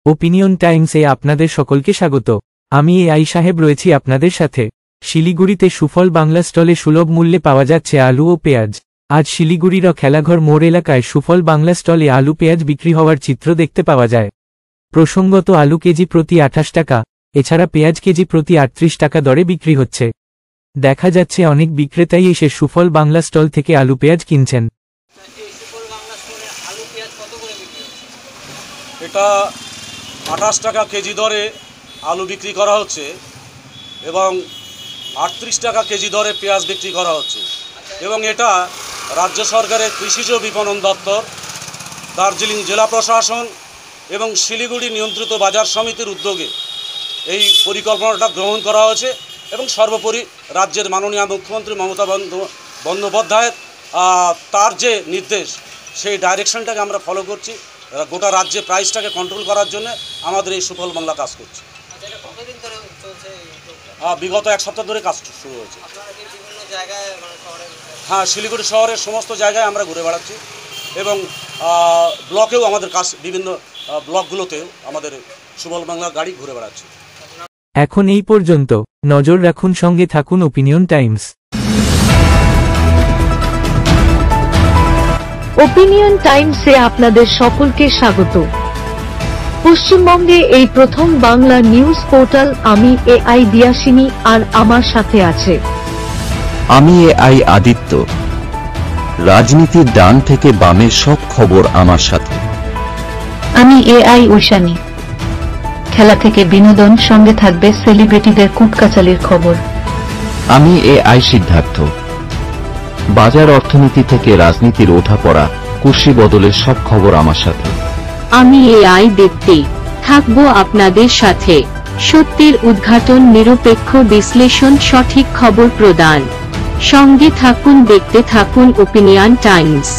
Opinion টাইমসে আপনাদের সকলকে স্বাগত। আমি এআই সাহেব রয়েছি আপনাদের সাথে। শিলিগুড়িতে সুফল বাংলা স্টলে সুলভ মূল্যে পাওয়া যাচ্ছে আলু ও পেঁয়াজ। আজ শিলিগুড়ির খেলাঘর মোড় এলাকায় সুফল বাংলা স্টলে আলু পেঁয়াজ বিক্রি হওয়ার চিত্র দেখতে পাওয়া যায়। প্রসঙ্গত আলু কেজি প্রতি 28 টাকা, এছাড়া পেঁয়াজ কেজি প্রতি 38 টাকা দরে বিক্রি হচ্ছে। দেখা যাচ্ছে অনেক বিক্রেতাই এসে সুফল বাংলা স্টল থেকে আলু পেঁয়াজ কিনছেন। এটা 28 টাকা কেজি দরে আলু বিক্রি করা হচ্ছে এবং 38 টাকা কেজি দরে পেঁয়াজ বিক্রি করা হচ্ছে এবং এটা রাজ্য সরকারের কৃষিজ বিপণন দপ্তর, দার্জিলিং জেলা প্রশাসন এবং শিলিগুড়ি নিয়ন্ত্রিত বাজার সমিতির উদ্যোগে এই পরিকল্পনাটা গ্রহণ করা হয়েছে এবং সর্বোপরি রাজ্যের মাননীয় মুখ্যমন্ত্রী মমতা বন্দ্যোপাধ্যায়ের তার যে নির্দেশ, সেই ডাইরেকশনটাকে আমরা ফলো করছি। গোটা রাজ্যে প্রাইসটাকে কন্ট্রোল করার জন্য আমাদের এই সুফল বাংলা কাজ করছে। বিগত এক সপ্তাহ ধরে কাজ শুরু হয়েছে। হ্যাঁ, শিলিগুড়ি শহরের সমস্ত জায়গায় আমরা ঘুরে বেড়াচ্ছি এবং ব্লকেও আমাদের কাজ, বিভিন্ন ব্লকগুলোতেও আমাদের সুফল বাংলা গাড়ি ঘুরে বেড়াচ্ছে। এখন এই পর্যন্ত। নজর রাখুন, সঙ্গে থাকুন ওপিনিয়ন টাইমস। ওপিনিয়ন টাইমসে আপনাদের সকলকে স্বাগত। পশ্চিমবঙ্গে এই প্রথম বাংলা নিউজ পোর্টাল। আমি এআই দিয়াসিনী, আর আমার সাথে আছে আমি এআই আদিত্য। রাজনীতির ডান থেকে বামের সব খবর আমার সাথে। আমি এআই ঐশানী। খেলা থেকে বিনোদন, সঙ্গে থাকবে সেলিব্রিটিদের কুটকাচালির খবর। আমি এআই সিদ্ধার্থ। বাজার অর্থনীতি থেকে রাজনীতির ওঠাপড়া, কুর্সি বদলের সব খবর আমার সাথে। আমি এআই দীপ্তি, থাকবো আপনাদের সাথে। সত্যের উদ্ঘাটন, নিরপেক্ষ বিশ্লেষণ, সঠিক খবর প্রদান। সঙ্গে থাকুন, দেখতে থাকুন ওপিনিয়ন টাইমস।